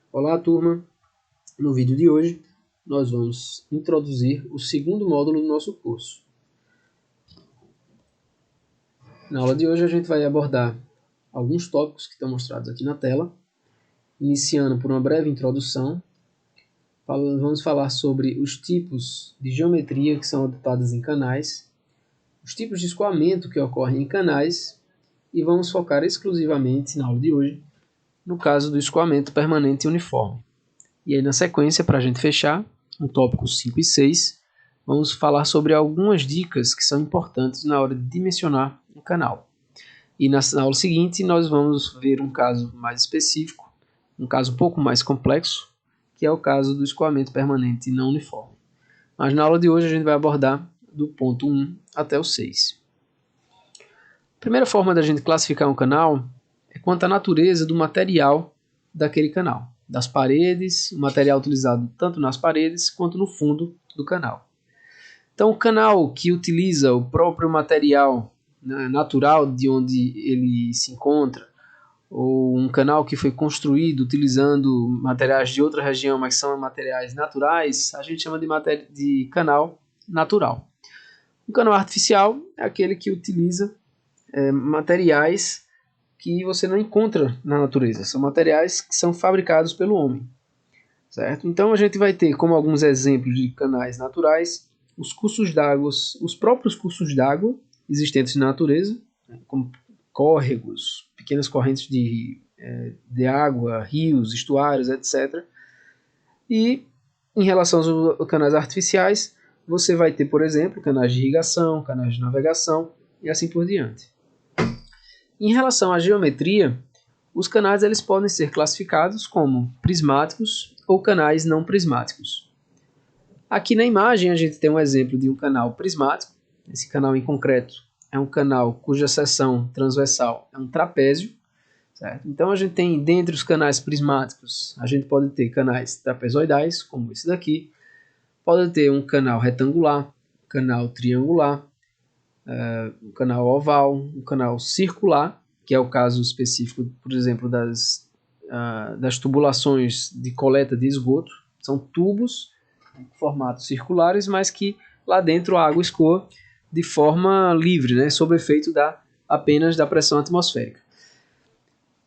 Olá, turma! No vídeo de hoje, nós vamos introduzir o segundo módulo do nosso curso. Na aula de hoje, a gente vai abordar alguns tópicos que estão mostrados aqui na tela, iniciando por uma breve introdução. Vamos falar sobre os tipos de geometria que são adotados em canais, os tipos de escoamento que ocorrem em canais, e vamos focar exclusivamente, na aula de hoje, no caso do escoamento permanente e uniforme. E aí, na sequência, para a gente fechar, no tópico 5 e 6, vamos falar sobre algumas dicas que são importantes na hora de dimensionar um canal. E na aula seguinte, nós vamos ver um caso mais específico, um caso um pouco mais complexo, que é o caso do escoamento permanente não uniforme. Mas na aula de hoje a gente vai abordar do ponto 1 até o 6. A primeira forma da gente classificar um canal é quanto à natureza do material daquele canal. Das paredes, o material utilizado tanto nas paredes quanto no fundo do canal. Então, o canal que utiliza o próprio material natural de onde ele se encontra, ou um canal que foi construído utilizando materiais de outra região, mas são materiais naturais, a gente chama de canal natural. O canal artificial é aquele que utiliza materiais que você não encontra na natureza. São materiais que são fabricados pelo homem, certo? Então a gente vai ter como alguns exemplos de canais naturais os cursos d'água, os próprios cursos d'água existentes na natureza, como córregos, pequenas correntes de água, rios, estuários, etc. E em relação aos canais artificiais, você vai ter, por exemplo, canais de irrigação, canais de navegação e assim por diante. Em relação à geometria, os canais eles podem ser classificados como prismáticos ou canais não prismáticos. Aqui na imagem a gente tem um exemplo de um canal prismático. Esse canal em concreto é um canal cuja seção transversal é um trapézio, certo? Então a gente tem, dentre os canais prismáticos, a gente pode ter canais trapezoidais, como esse daqui, pode ter um canal retangular, canal triangular, um canal oval, um canal circular, que é o caso específico, por exemplo, das tubulações de coleta de esgoto. São tubos em formatos circulares, mas que lá dentro a água escoa de forma livre, né, sob efeito apenas da pressão atmosférica.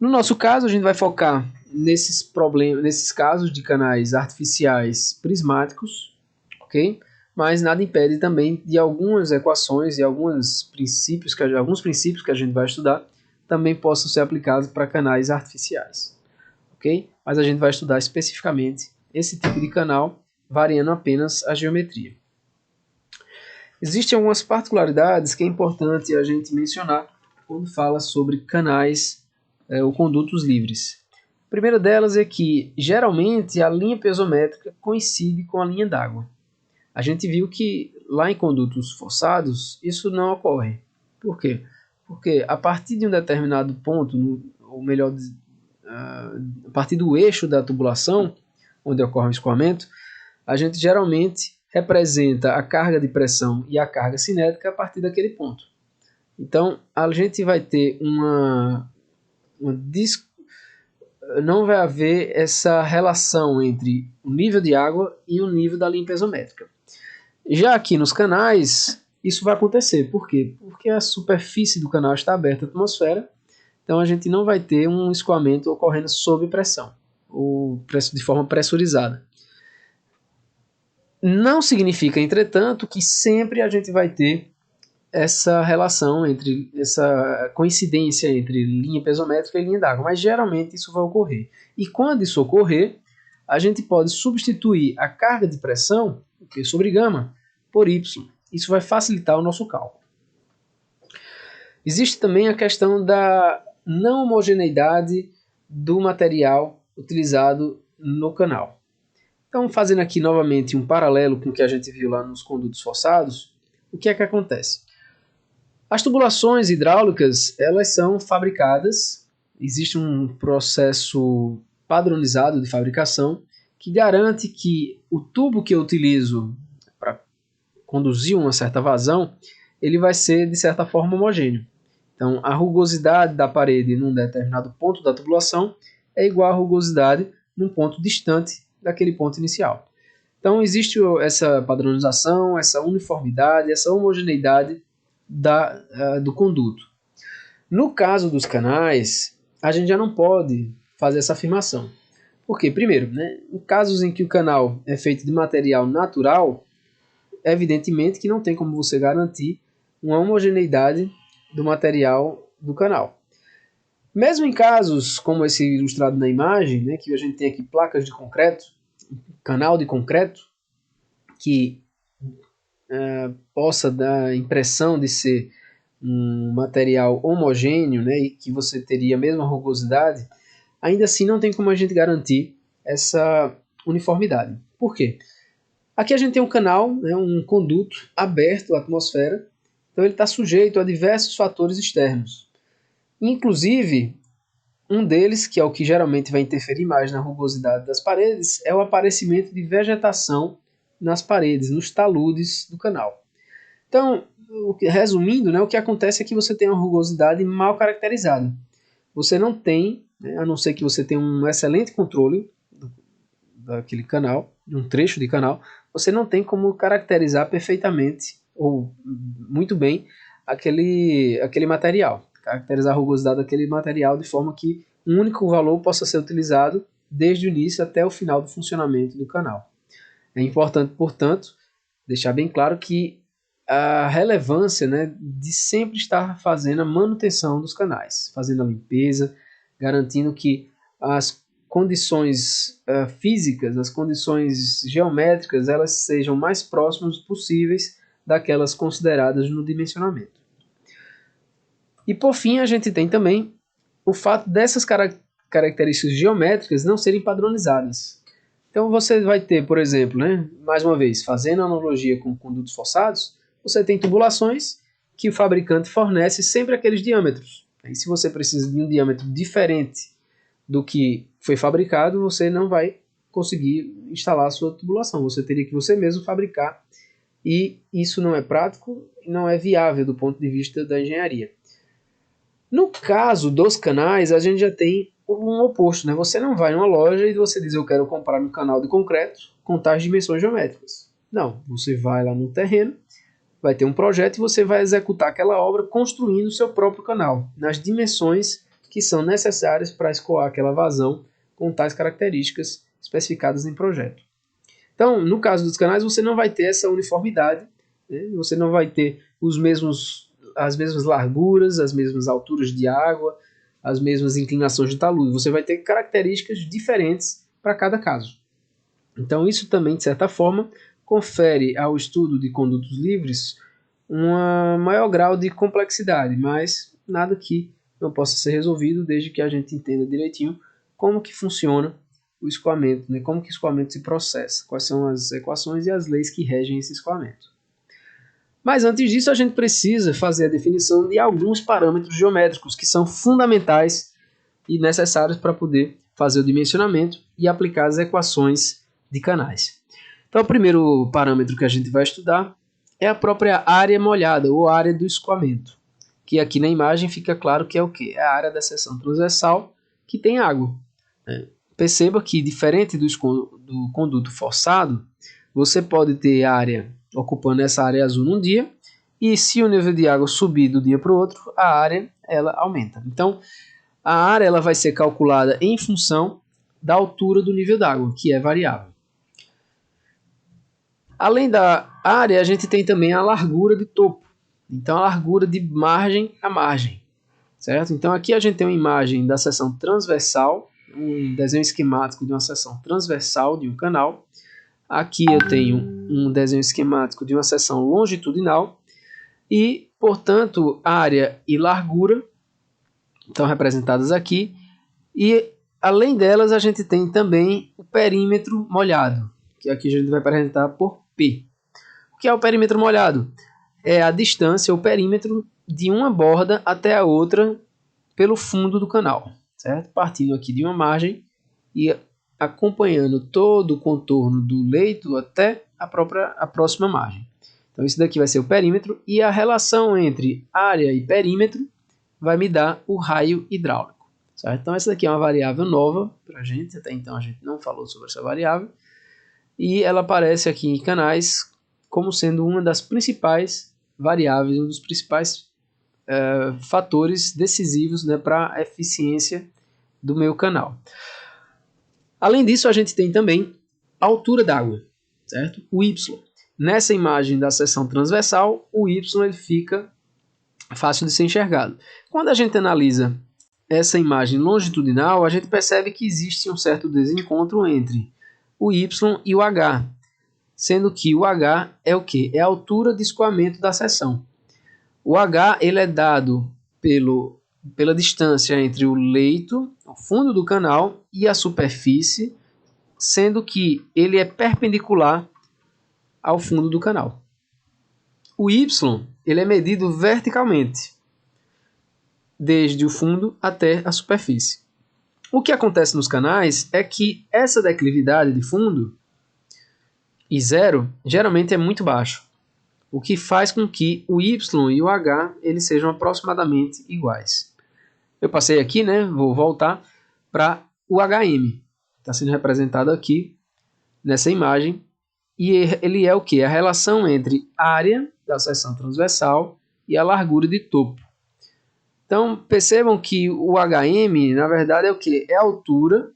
No nosso caso, a gente vai focar nesses casos de canais artificiais prismáticos, ok? Mas nada impede também de algumas equações e alguns princípios que a gente vai estudar também possam ser aplicados para canais artificiais, ok? Mas a gente vai estudar especificamente esse tipo de canal, variando apenas a geometria. Existem algumas particularidades que é importante a gente mencionar quando fala sobre canais ou condutos livres. A primeira delas é que, geralmente, a linha piezométrica coincide com a linha d'água. A gente viu que lá em condutos forçados isso não ocorre. Por quê? Porque a partir de um determinado ponto, ou melhor, a partir do eixo da tubulação, onde ocorre o escoamento, a gente geralmente representa a carga de pressão e a carga cinética a partir daquele ponto. Então, a gente vai ter não vai haver essa relação entre o nível de água e o nível da linha piezométrica. Já aqui nos canais, isso vai acontecer. Por quê? Porque a superfície do canal está aberta à atmosfera, então a gente não vai ter um escoamento ocorrendo sob pressão, ou de forma pressurizada. Não significa, entretanto, que sempre a gente vai ter essa relação, essa coincidência entre linha piezométrica e linha d'água, mas geralmente isso vai ocorrer. E quando isso ocorrer, a gente pode substituir a carga de pressão, Q sobre gama, por Y. Isso vai facilitar o nosso cálculo. Existe também a questão da não homogeneidade do material utilizado no canal. Então, fazendo aqui novamente um paralelo com o que a gente viu lá nos condutos forçados, o que é que acontece? As tubulações hidráulicas, elas são fabricadas, existe um processo padronizado de fabricação que garante que o tubo que eu utilizo para conduzir uma certa vazão, ele vai ser de certa forma homogêneo. Então, a rugosidade da parede num determinado ponto da tubulação é igual à rugosidade num ponto distante daquele ponto inicial. Então existe essa padronização, essa uniformidade, essa homogeneidade do conduto. No caso dos canais, a gente já não pode fazer essa afirmação. Por quê? Primeiro, em casos em que o canal é feito de material natural, evidentemente que não tem como você garantir uma homogeneidade do material do canal. Mesmo em casos como esse ilustrado na imagem, que a gente tem aqui placas de concreto, canal de concreto, que possa dar a impressão de ser um material homogêneo, e que você teria a mesma rugosidade, ainda assim não tem como a gente garantir essa uniformidade. Por quê? Aqui a gente tem um canal, um conduto aberto à atmosfera, então ele está sujeito a diversos fatores externos. Inclusive, um deles, que é o que geralmente vai interferir mais na rugosidade das paredes, é o aparecimento de vegetação nas paredes, nos taludes do canal. Então, resumindo, o que acontece é que você tem uma rugosidade mal caracterizada. Você não tem, a não ser que você tenha um excelente controle daquele canal, de um trecho de canal, você não tem como caracterizar perfeitamente ou muito bem aquele material. Caracterizar a rugosidade daquele material de forma que um único valor possa ser utilizado desde o início até o final do funcionamento do canal. É importante, portanto, deixar bem claro que a relevância de sempre estar fazendo a manutenção dos canais, fazendo a limpeza, garantindo que as condições físicas, as condições geométricas, elas sejam mais próximas possíveis daquelas consideradas no dimensionamento. E por fim, a gente tem também o fato dessas características geométricas não serem padronizadas. Então você vai ter, por exemplo, mais uma vez, fazendo analogia com condutos forçados, você tem tubulações que o fabricante fornece sempre aqueles diâmetros. E se você precisa de um diâmetro diferente do que foi fabricado, você não vai conseguir instalar a sua tubulação. Você teria que você mesmo fabricar. E isso não é prático e não é viável do ponto de vista da engenharia. No caso dos canais, a gente já tem um oposto. Você não vai numa loja e você diz: eu quero comprar um canal de concreto com tais dimensões geométricas. Não, você vai lá no terreno, vai ter um projeto e você vai executar aquela obra construindo o seu próprio canal, nas dimensões que são necessárias para escoar aquela vazão com tais características especificadas em projeto. Então, no caso dos canais, você não vai ter essa uniformidade, você não vai ter as mesmas larguras, as mesmas alturas de água, as mesmas inclinações de talude. Você vai ter características diferentes para cada caso. Então, isso também, de certa forma, confere ao estudo de condutos livres um maior grau de complexidade, mas nada que não possa ser resolvido desde que a gente entenda direitinho como que funciona o escoamento, como que o escoamento se processa, quais são as equações e as leis que regem esse escoamento. Mas antes disso, a gente precisa fazer a definição de alguns parâmetros geométricos que são fundamentais e necessários para poder fazer o dimensionamento e aplicar as equações de canais. Então, o primeiro parâmetro que a gente vai estudar é a própria área molhada, ou área do escoamento, que aqui na imagem fica claro que é o quê? É a área da seção transversal que tem água. Perceba que, diferente do conduto forçado, você pode ter área ocupando essa área azul num dia, e se o nível de água subir do dia para o outro, a área ela aumenta. Então, a área ela vai ser calculada em função da altura do nível d'água, que é variável. Além da área, a gente tem também a largura de topo. Então, a largura de margem a margem. Certo? Então, aqui a gente tem uma imagem da seção transversal, um desenho esquemático de uma seção transversal de um canal. Aqui eu tenho um desenho esquemático de uma seção longitudinal. E, portanto, área e largura estão representadas aqui. E, além delas, a gente tem também o perímetro molhado, que aqui a gente vai apresentar por P. O que é o perímetro molhado? É a distância, o perímetro de uma borda até a outra pelo fundo do canal, certo? Partindo aqui de uma margem e acompanhando todo o contorno do leito até a próxima margem. Então, isso daqui vai ser o perímetro, e a relação entre área e perímetro vai me dar o raio hidráulico, certo? Então essa daqui é uma variável nova para a gente, até então a gente não falou sobre essa variável, e ela aparece aqui em canais como sendo uma das principais variáveis, um dos principais fatores decisivos, né, para a eficiência do meu canal. Além disso, a gente tem também a altura d'água, certo? O Y. Nessa imagem da seção transversal, o Y ele fica fácil de ser enxergado. Quando a gente analisa essa imagem longitudinal, a gente percebe que existe um certo desencontro entre o Y e o H, sendo que o H é o quê? É a altura de escoamento da seção. O H ele é dado pela distância entre o leito, o fundo do canal, e a superfície, sendo que ele é perpendicular ao fundo do canal. O Y ele é medido verticalmente, desde o fundo até a superfície. O que acontece nos canais é que essa declividade de fundo e zero geralmente é muito baixo, o que faz com que o Y e o H eles sejam aproximadamente iguais. Eu passei aqui, né? Vou voltar para o HM. Está sendo representado aqui nessa imagem. E ele é o que? A relação entre a área da seção transversal e a largura de topo. Então, percebam que o HM, na verdade, é o que? É a altura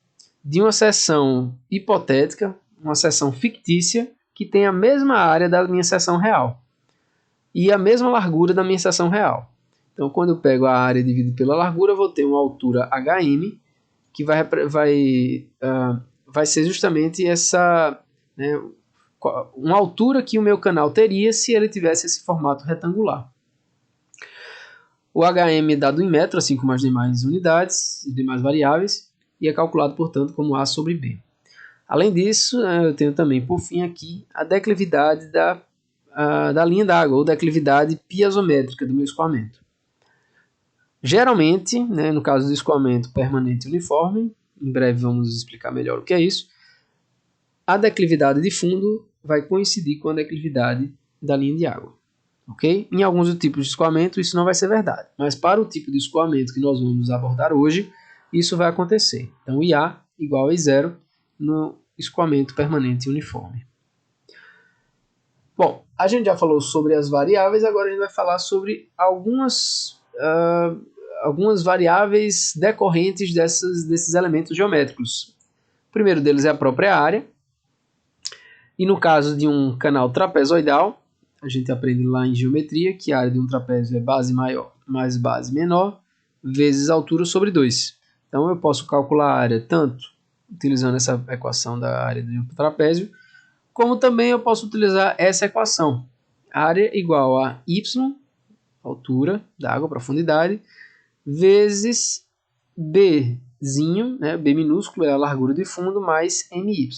de uma seção hipotética, uma seção fictícia, que tem a mesma área da minha seção real e a mesma largura da minha seção real. Então, quando eu pego a área dividido pela largura, eu vou ter uma altura HM, que vai ser justamente essa, né, uma altura que o meu canal teria se ele tivesse esse formato retangular. O HM é dado em metro, assim como as demais unidades, as demais variáveis, e é calculado, portanto, como A sobre B. Além disso, eu tenho também, por fim, aqui a declividade da linha d'água, ou declividade piezométrica do meu escoamento. Geralmente, né, no caso do escoamento permanente uniforme, em breve vamos explicar melhor o que é isso, a declividade de fundo vai coincidir com a declividade da linha de água. Okay? Em alguns tipos de escoamento isso não vai ser verdade, mas para o tipo de escoamento que nós vamos abordar hoje, isso vai acontecer. Então, IA igual a I0 no escoamento permanente uniforme. Bom, a gente já falou sobre as variáveis, agora a gente vai falar sobre algumas variáveis decorrentes desses elementos geométricos. O primeiro deles é a própria área, e no caso de um canal trapezoidal, a gente aprende lá em geometria que a área de um trapézio é base maior mais base menor vezes altura sobre 2. Então eu posso calcular a área tanto utilizando essa equação da área de um trapézio, como também eu posso utilizar essa equação. Área igual a y, altura da água, profundidade, vezes bzinho, né, b minúsculo é a largura de fundo, mais my.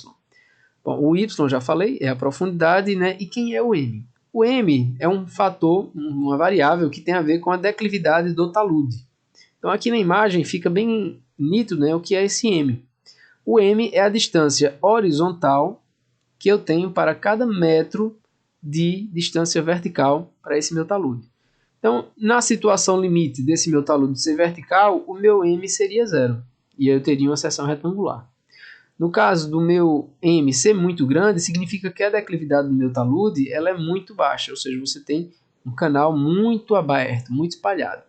Bom, o y já falei, é a profundidade, né, e quem é o m? O m é um fator, uma variável que tem a ver com a declividade do talude. Então aqui na imagem fica bem nítido, né, o que é esse m. O m é a distância horizontal que eu tenho para cada metro de distância vertical para esse meu talude. Então, na situação limite desse meu talude ser vertical, o meu m seria zero, e eu teria uma seção retangular. No caso do meu m ser muito grande, significa que a declividade do meu talude ela é muito baixa, ou seja, você tem um canal muito aberto, muito espalhado.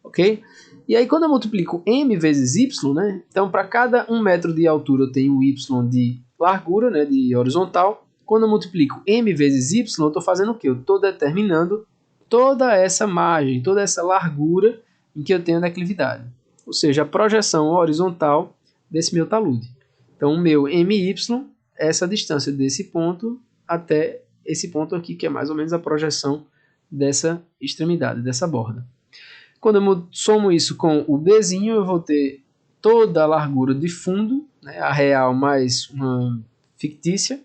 Ok? E aí quando eu multiplico m vezes y, né, então para cada 1 metro de altura eu tenho um y de largura, né, de horizontal. Quando eu multiplico m vezes y, eu estou fazendo o quê? Eu estou determinando toda essa margem, toda essa largura em que eu tenho a declividade. Ou seja, a projeção horizontal desse meu talude. Então, o meu my é essa distância desse ponto até esse ponto aqui, que é mais ou menos a projeção dessa extremidade, dessa borda. Quando eu somo isso com o bzinho, eu vou ter toda a largura de fundo, né, a real mais uma fictícia,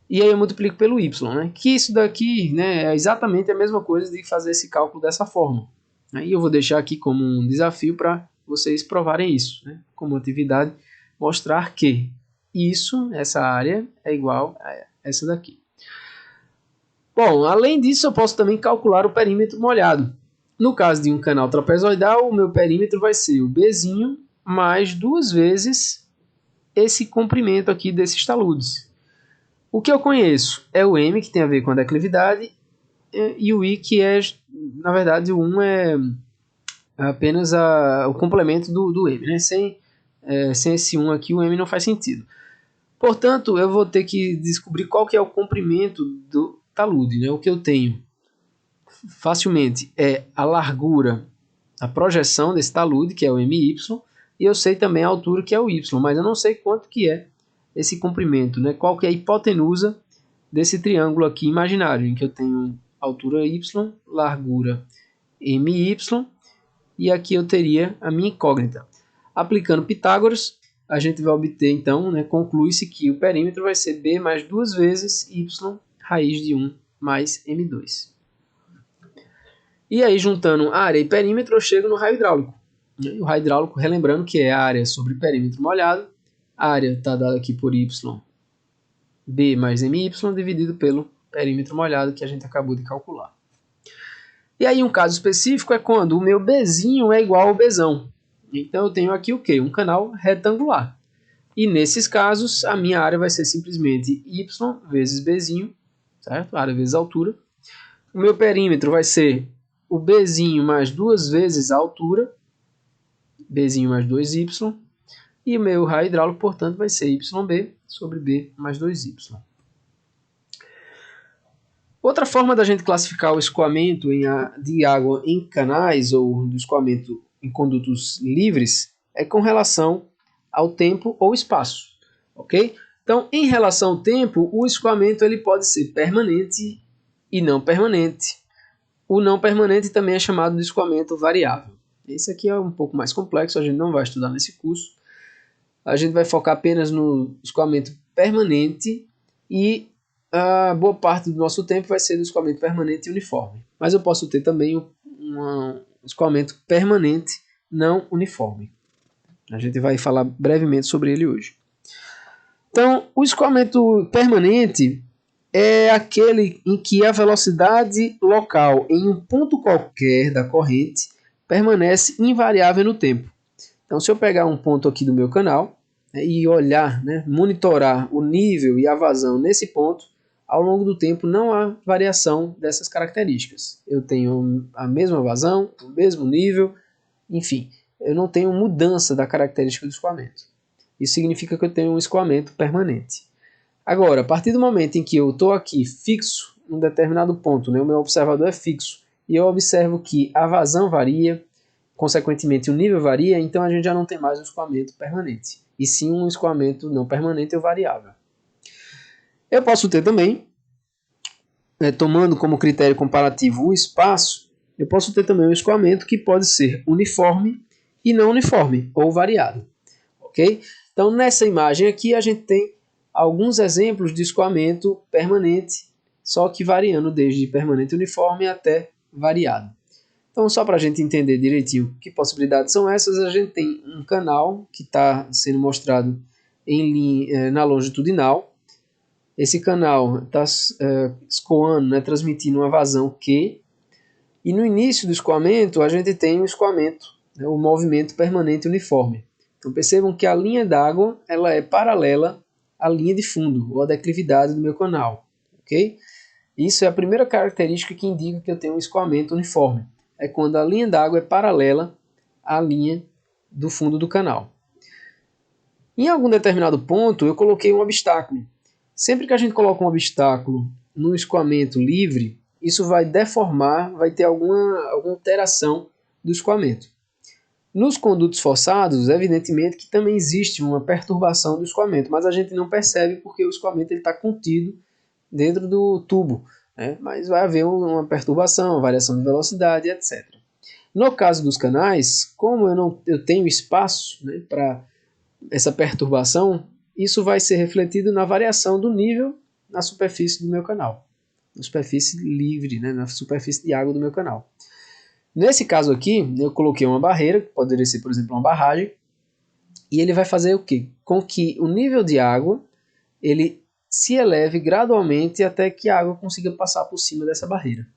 e aí eu multiplico pelo y, né, que isso daqui, né, é exatamente a mesma coisa de fazer esse cálculo dessa forma. E eu vou deixar aqui como um desafio para vocês provarem isso, né, como atividade, mostrar que isso, essa área, é igual a essa daqui. Bom, além disso, eu posso também calcular o perímetro molhado. No caso de um canal trapezoidal, o meu perímetro vai ser o Bzinho mais 2 vezes esse comprimento aqui desses taludes. O que eu conheço é o M, que tem a ver com a declividade, e o I, que é, na verdade, o 1 é apenas o complemento do M. Né? Sem esse 1 aqui, o M não faz sentido. Portanto, eu vou ter que descobrir qual que é o comprimento do talude. Né? O que eu tenho facilmente é a largura, a projeção desse talude, que é o MY, e eu sei também a altura, que é o Y, mas eu não sei quanto que é esse comprimento, né? Qual que é a hipotenusa desse triângulo aqui imaginário, em que eu tenho altura Y, largura MY, e aqui eu teria a minha incógnita. Aplicando Pitágoras, a gente vai obter, então, né, conclui-se que o perímetro vai ser B mais 2 vezes Y raiz de 1 mais M2. E aí, juntando área e perímetro, eu chego no raio hidráulico. O raio hidráulico, relembrando que é a área sobre perímetro molhado, a área está dada aqui por Y, B mais MY, dividido pelo perímetro molhado que a gente acabou de calcular. E aí, um caso específico é quando o meu Bzinho é igual ao Bzão. Então, eu tenho aqui o quê? Um canal retangular. E nesses casos, a minha área vai ser simplesmente Y vezes Bzinho, certo? Área vezes altura. O meu perímetro vai ser o Bzinho mais 2 vezes a altura, Bzinho mais 2Y, e o meu raio hidráulico, portanto, vai ser YB sobre B mais 2Y. Outra forma da gente classificar o escoamento de água em canais ou do escoamento em condutos livres é com relação ao tempo ou espaço, ok? Então, em relação ao tempo, o escoamento ele pode ser permanente e não permanente. O não permanente também é chamado de escoamento variável. Esse aqui é um pouco mais complexo, a gente não vai estudar nesse curso. A gente vai focar apenas no escoamento permanente e a boa parte do nosso tempo vai ser no escoamento permanente e uniforme. Mas eu posso ter também um escoamento permanente não uniforme. A gente vai falar brevemente sobre ele hoje. Então, o escoamento permanente é aquele em que a velocidade local em um ponto qualquer da corrente permanece invariável no tempo. Então, se eu pegar um ponto aqui do meu canal, né, e olhar, né, monitorar o nível e a vazão nesse ponto, ao longo do tempo não há variação dessas características. Eu tenho a mesma vazão, o mesmo nível, enfim, eu não tenho mudança da característica do escoamento. Isso significa que eu tenho um escoamento permanente. Agora, a partir do momento em que eu estou aqui fixo em um determinado ponto, né, o meu observador é fixo, e eu observo que a vazão varia, consequentemente o nível varia, então a gente já não tem mais um escoamento permanente, e sim um escoamento não permanente ou variável. Eu posso ter também, tomando como critério comparativo o espaço, eu posso ter também um escoamento que pode ser uniforme e não uniforme, ou variado. Ok? Então, nessa imagem aqui, a gente tem alguns exemplos de escoamento permanente, só que variando desde permanente uniforme até variado. Então, só para a gente entender direitinho que possibilidades são essas, a gente tem um canal que está sendo mostrado na longitudinal. Esse canal está escoando, né, transmitindo uma vazão Q. E no início do escoamento, a gente tem o escoamento, né, o movimento permanente uniforme. Então percebam que a linha d'água ela é paralela à linha de fundo, ou à declividade do meu canal. Okay? Isso é a primeira característica que indica que eu tenho um escoamento uniforme. É quando a linha d'água é paralela à linha do fundo do canal. Em algum determinado ponto, eu coloquei um obstáculo. Sempre que a gente coloca um obstáculo no escoamento livre, isso vai deformar, vai ter alguma alteração do escoamento. Nos condutos forçados, evidentemente que também existe uma perturbação do escoamento, mas a gente não percebe porque o escoamento está contido dentro do tubo, né? Mas vai haver uma perturbação, uma variação de velocidade, etc. No caso dos canais, como eu tenho espaço, né, para essa perturbação, isso vai ser refletido na variação do nível na superfície do meu canal, na superfície livre, né, na superfície de água do meu canal. Nesse caso aqui, eu coloquei uma barreira, que poderia ser, por exemplo, uma barragem, e ele vai fazer o quê? Com que o nível de água ele se eleve gradualmente até que a água consiga passar por cima dessa barreira.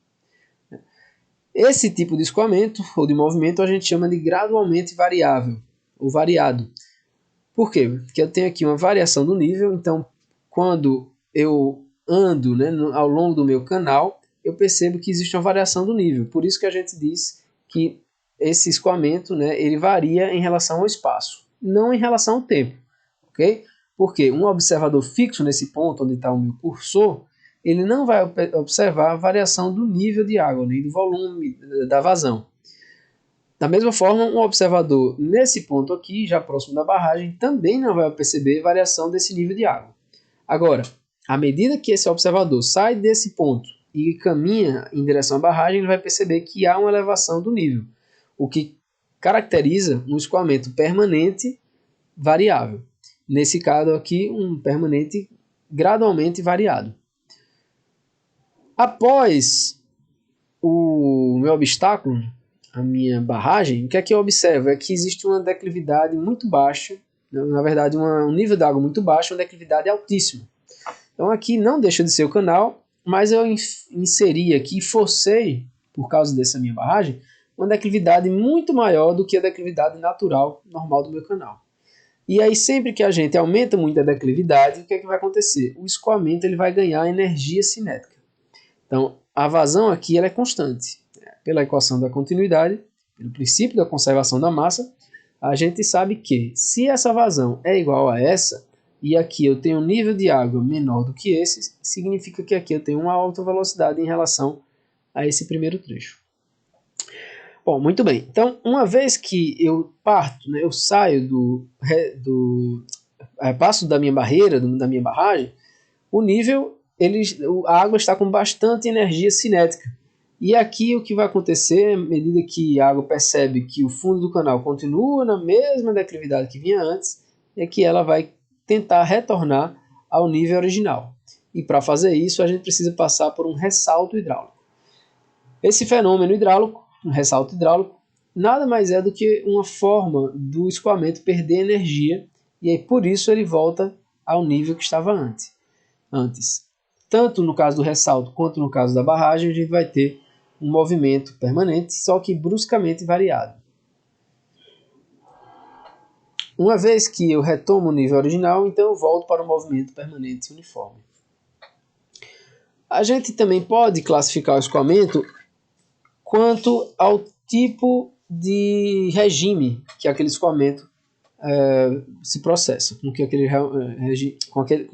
Esse tipo de escoamento ou de movimento a gente chama de gradualmente variável ou variado. Por quê? Porque eu tenho aqui uma variação do nível, então quando eu ando, né, ao longo do meu canal, eu percebo que existe uma variação do nível. Por isso que a gente diz que esse escoamento, né, ele varia em relação ao espaço, não em relação ao tempo. Ok? Porque um observador fixo nesse ponto onde está o meu cursor, ele não vai observar a variação do nível de água, nem do volume da vazão. Da mesma forma, um observador nesse ponto aqui, já próximo da barragem, também não vai perceber variação desse nível de água. Agora, à medida que esse observador sai desse ponto e caminha em direção à barragem, ele vai perceber que há uma elevação do nível, o que caracteriza um escoamento permanente variável. Nesse caso aqui, um permanente gradualmente variado. Após o meu obstáculo, a minha barragem, o que é que eu observo? É que existe uma declividade muito baixa, na verdade um nível de água muito baixo, uma declividade altíssima. Então aqui não deixa de ser o canal, mas eu inseri aqui, forcei, por causa dessa minha barragem, uma declividade muito maior do que a declividade natural, normal do meu canal. E aí sempre que a gente aumenta muito a declividade, o que é que vai acontecer? O escoamento ele vai ganhar energia cinética. Então a vazão aqui ela é constante. Pela equação da continuidade, pelo princípio da conservação da massa, a gente sabe que se essa vazão é igual a essa, e aqui eu tenho um nível de água menor do que esse, significa que aqui eu tenho uma alta velocidade em relação a esse primeiro trecho. Bom, muito bem. Então, uma vez que eu parto, né, eu saio passo da minha barreira, da minha barragem, o nível, a água está com bastante energia cinética. E aqui o que vai acontecer, à medida que a água percebe que o fundo do canal continua na mesma declividade que vinha antes, é que ela vai tentar retornar ao nível original. E para fazer isso, a gente precisa passar por um ressalto hidráulico. Esse fenômeno hidráulico, um ressalto hidráulico, nada mais é do que uma forma do escoamento perder energia, e aí por isso ele volta ao nível que estava antes. Tanto no caso do ressalto quanto no caso da barragem, a gente vai ter um movimento permanente, só que bruscamente variado. Uma vez que eu retomo o nível original, então eu volto para o movimento permanente uniforme. A gente também pode classificar o escoamento quanto ao tipo de regime que aquele escoamento se processa, com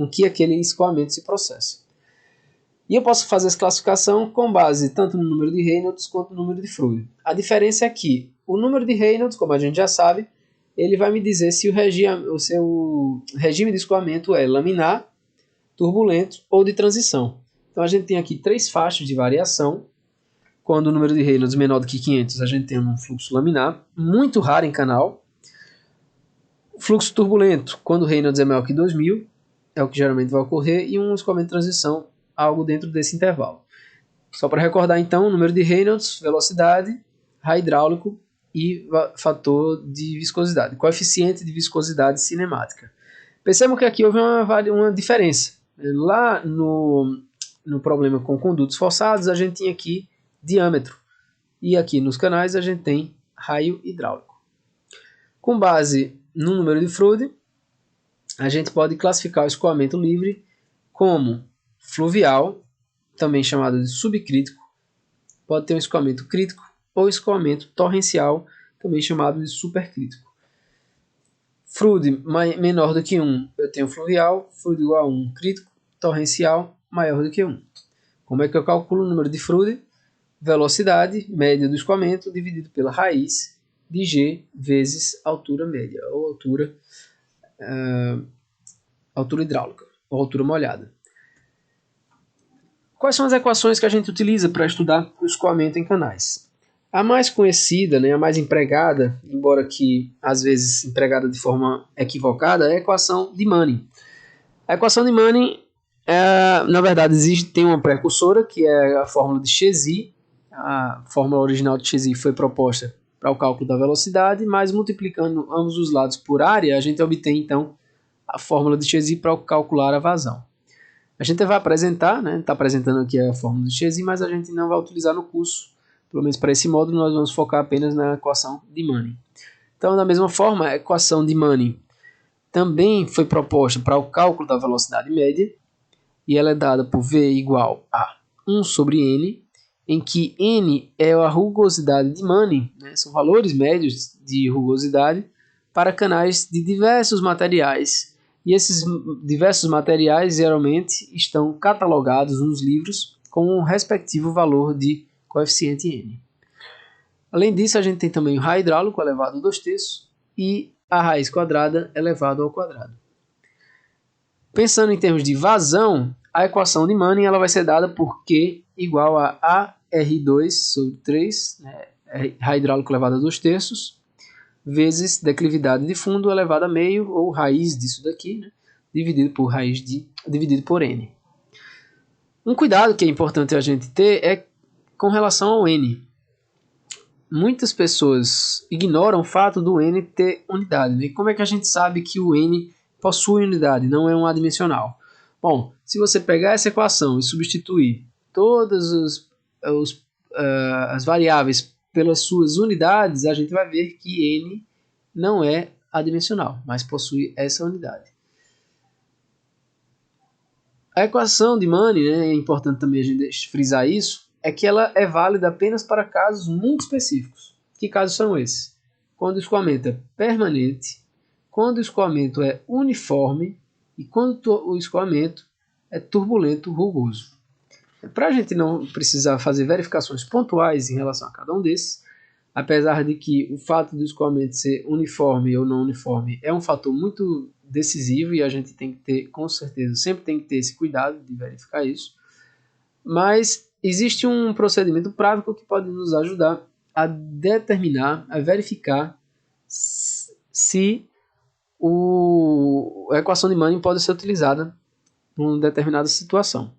que aquele escoamento se processa. E eu posso fazer essa classificação com base tanto no número de Reynolds quanto no número de Froude. A diferença é que o número de Reynolds, como a gente já sabe, ele vai me dizer se o seu regime de escoamento é laminar, turbulento ou de transição. Então a gente tem aqui 3 faixas de variação. Quando o número de Reynolds é menor do que 500, a gente tem um fluxo laminar, muito raro em canal. Fluxo turbulento, quando o Reynolds é maior que 2000, é o que geralmente vai ocorrer, e um escoamento de transição, algo dentro desse intervalo. Só para recordar então, o número de Reynolds, velocidade, raio hidráulico e fator de viscosidade, coeficiente de viscosidade cinemática. Percebam que aqui houve uma diferença. Lá no problema com condutos forçados, a gente tinha aqui diâmetro. E aqui nos canais a gente tem raio hidráulico. Com base no número de Froude, a gente pode classificar o escoamento livre como fluvial, também chamado de subcrítico, pode ter um escoamento crítico ou escoamento torrencial, também chamado de supercrítico. Froude menor do que 1, eu tenho fluvial, Froude igual a 1, crítico, torrencial maior do que 1. Como é que eu calculo o número de Froude? Velocidade média do escoamento dividido pela raiz de G vezes altura média, ou altura hidráulica, ou altura molhada. Quais são as equações que a gente utiliza para estudar o escoamento em canais? A mais conhecida, né, a mais empregada, embora que às vezes empregada de forma equivocada, é a equação de Manning. A equação de Manning, na verdade, tem uma precursora, que é a fórmula de Chezy. A fórmula original de Chezy foi proposta para o cálculo da velocidade, mas multiplicando ambos os lados por área, a gente obtém então a fórmula de Chezy para calcular a vazão. A gente vai apresentar, né? Está apresentando aqui a fórmula de Chezy, mas a gente não vai utilizar no curso, Pelo menos para esse módulo, nós vamos focar apenas na equação de Manning. Então, da mesma forma, a equação de Manning também foi proposta para o cálculo da velocidade média, e ela é dada por V igual a 1 sobre N, em que N é a rugosidade de Manning, né? São valores médios de rugosidade para canais de diversos materiais. E esses diversos materiais geralmente estão catalogados nos livros com o respectivo valor de coeficiente N. Além disso, a gente tem também o raio hidráulico elevado a 2/3 e a raiz quadrada elevado ao quadrado. Pensando em termos de vazão, a equação de Manning ela vai ser dada por Q igual a AR2 sobre 3, né, raio hidráulico elevado a 2/3, vezes declividade de fundo elevado a meio, ou raiz disso daqui, né, dividido por N. Um cuidado que é importante a gente ter é com relação ao N. Muitas pessoas ignoram o fato do N ter unidade. Né? Como é que a gente sabe que o N possui unidade, não é um adimensional? Bom, se você pegar essa equação e substituir todas as variáveis pelas suas unidades, a gente vai ver que N não é adimensional, mas possui essa unidade. A equação de Manning, né, é importante também a gente frisar isso, é que ela é válida apenas para casos muito específicos. Que casos são esses? Quando o escoamento é permanente, quando o escoamento é uniforme e quando o escoamento é turbulento rugoso. Para a gente não precisar fazer verificações pontuais em relação a cada um desses, apesar de que o fato do escoamento ser uniforme ou não uniforme é um fator muito decisivo e a gente tem que ter, com certeza, sempre tem que ter esse cuidado de verificar isso, mas existe um procedimento prático que pode nos ajudar a determinar, a verificar se a equação de Manning pode ser utilizada em uma determinada situação.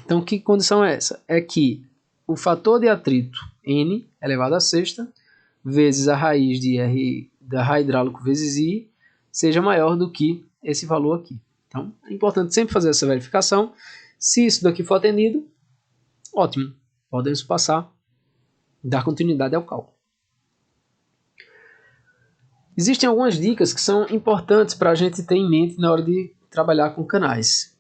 Então, que condição é essa? É que o fator de atrito N elevado a sexta vezes a raiz de R da raio hidráulico vezes I seja maior do que esse valor aqui. Então, é importante sempre fazer essa verificação. Se isso daqui for atendido, ótimo, podemos passar e dar continuidade ao cálculo. Existem algumas dicas que são importantes para a gente ter em mente na hora de trabalhar com canais.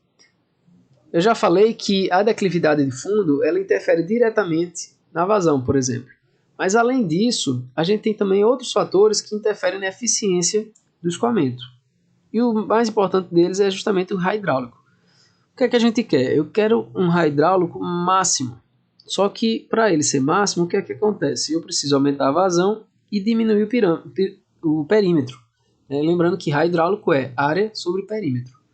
Eu já falei que a declividade de fundo ela interfere diretamente na vazão, por exemplo. Mas além disso, a gente tem também outros fatores que interferem na eficiência do escoamento. E o mais importante deles é justamente o raio hidráulico. O que é que a gente quer? Eu quero um raio hidráulico máximo. Só que para ele ser máximo, o que é que acontece? Eu preciso aumentar a vazão e diminuir o perímetro. Lembrando que raio hidráulico é área sobre perímetro.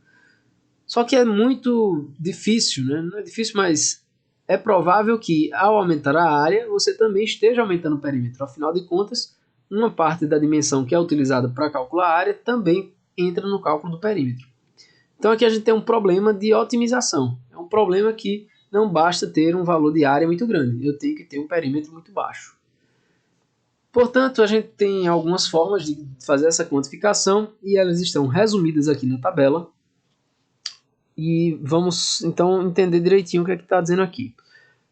Só que é muito difícil, né? Não é difícil, mas é provável que ao aumentar a área, você também esteja aumentando o perímetro. Afinal de contas, uma parte da dimensão que é utilizada para calcular a área também entra no cálculo do perímetro. Então aqui a gente tem um problema de otimização. É um problema que não basta ter um valor de área muito grande, eu tenho que ter um perímetro muito baixo. Portanto, a gente tem algumas formas de fazer essa quantificação e elas estão resumidas aqui na tabela. E vamos então entender direitinho o que é que está dizendo aqui.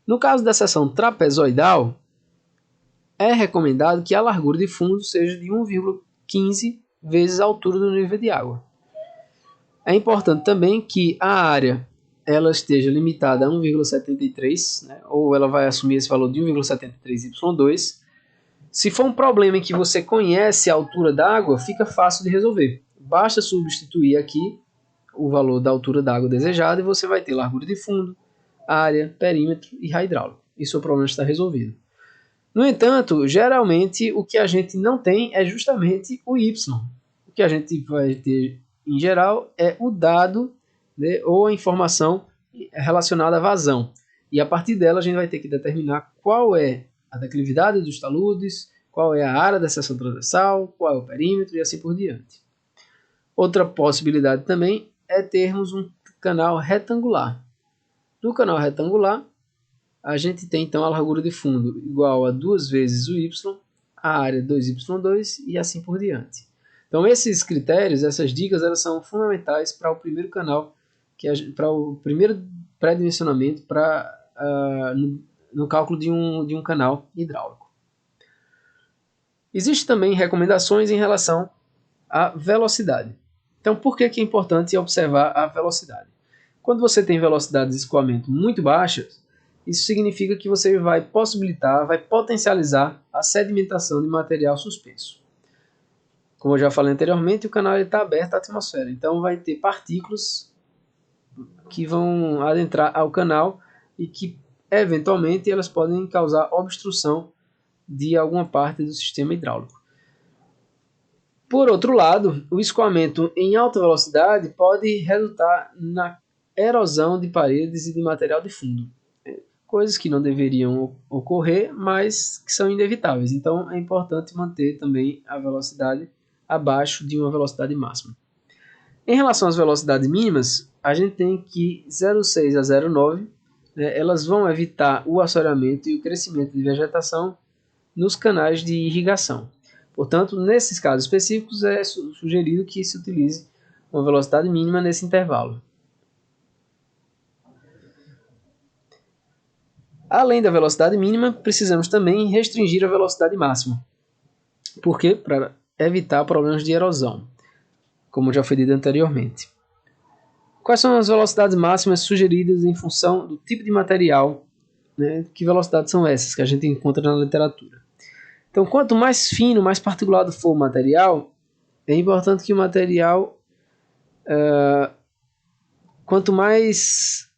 No caso da seção trapezoidal, é recomendado que a largura de fundo seja de 1,15 vezes a altura do nível de água. É importante também que a área ela esteja limitada a 1,73, né, ou ela vai assumir esse valor de 1,73y2. Se for um problema em que você conhece a altura da água, fica fácil de resolver. Basta substituir aqui o valor da altura da água desejada e você vai ter largura de fundo, área, perímetro e raio hidráulico. E seu problema está resolvido. No entanto, geralmente o que a gente não tem é justamente o y. O que a gente vai ter em geral é o dado, né, ou a informação relacionada à vazão. E a partir dela a gente vai ter que determinar qual é a declividade dos taludes, qual é a área da seção transversal, qual é o perímetro e assim por diante. Outra possibilidade também é termos um canal retangular. No canal retangular, a gente tem então a largura de fundo igual a 2 vezes o y, a área 2y2 e assim por diante. Então esses critérios, essas dicas, elas são fundamentais para o primeiro canal, para o primeiro pré-dimensionamento no cálculo de um canal hidráulico. Existem também recomendações em relação à velocidade. Então, por que é importante observar a velocidade? Quando você tem velocidades de escoamento muito baixas, isso significa que você vai possibilitar, vai potencializar a sedimentação de material suspenso. Como eu já falei anteriormente, o canal está aberto à atmosfera, então vai ter partículas que vão adentrar ao canal e que, eventualmente, elas podem causar obstrução de alguma parte do sistema hidráulico. Por outro lado, o escoamento em alta velocidade pode resultar na erosão de paredes e de material de fundo. Coisas que não deveriam ocorrer, mas que são inevitáveis. Então, é importante manter também a velocidade abaixo de uma velocidade máxima. Em relação às velocidades mínimas, a gente tem que 0,6 a 0,9, elas vão evitar o assoreamento e o crescimento de vegetação nos canais de irrigação. Portanto, nesses casos específicos, é sugerido que se utilize uma velocidade mínima nesse intervalo. Além da velocidade mínima, precisamos também restringir a velocidade máxima. Por quê? Para evitar problemas de erosão, como já foi dito anteriormente. Quais são as velocidades máximas sugeridas em função do tipo de material? Que velocidades são essas que a gente encontra na literatura? Então, quanto mais fino, mais particulado for o material, é importante que o material, quanto mais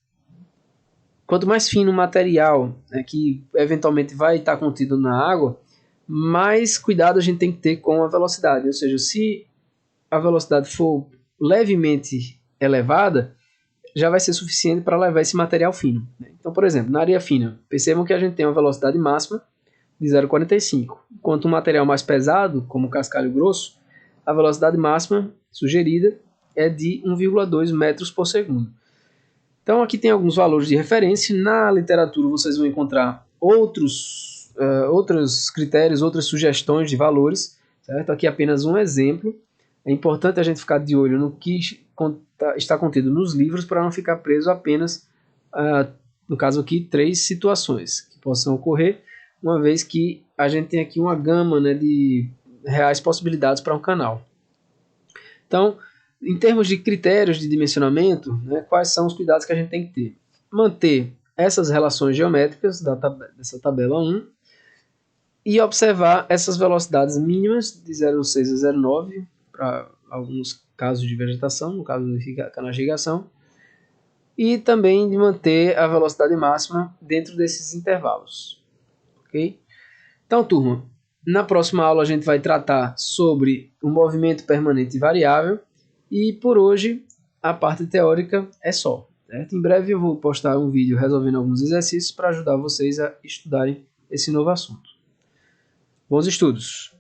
fino o material, que eventualmente vai estar contido na água, mais cuidado a gente tem que ter com a velocidade. Ou seja, se a velocidade for levemente elevada, já vai ser suficiente para levar esse material fino. Então, por exemplo, na areia fina, percebam que a gente tem uma velocidade máxima de 0,45. Enquanto um material mais pesado, como o cascalho grosso, a velocidade máxima sugerida é de 1,2 metros por segundo. Então aqui tem alguns valores de referência. Na literatura vocês vão encontrar outros critérios, outras sugestões de valores. Certo? Aqui apenas um exemplo. É importante a gente ficar de olho no que está contido nos livros para não ficar preso apenas, no caso aqui, 3 situações que possam ocorrer, uma vez que a gente tem aqui uma gama de reais possibilidades para um canal. Então, em termos de critérios de dimensionamento, quais são os cuidados que a gente tem que ter? Manter essas relações geométricas dessa tabela 1 e observar essas velocidades mínimas de 0,6 a 0,9 para alguns casos de vegetação, no caso do canal de irrigação, e também de manter a velocidade máxima dentro desses intervalos. Okay? Então, turma, na próxima aula a gente vai tratar sobre o movimento permanente e variável, e por hoje a parte teórica é só. Certo? Em breve eu vou postar um vídeo resolvendo alguns exercícios para ajudar vocês a estudarem esse novo assunto. Bons estudos!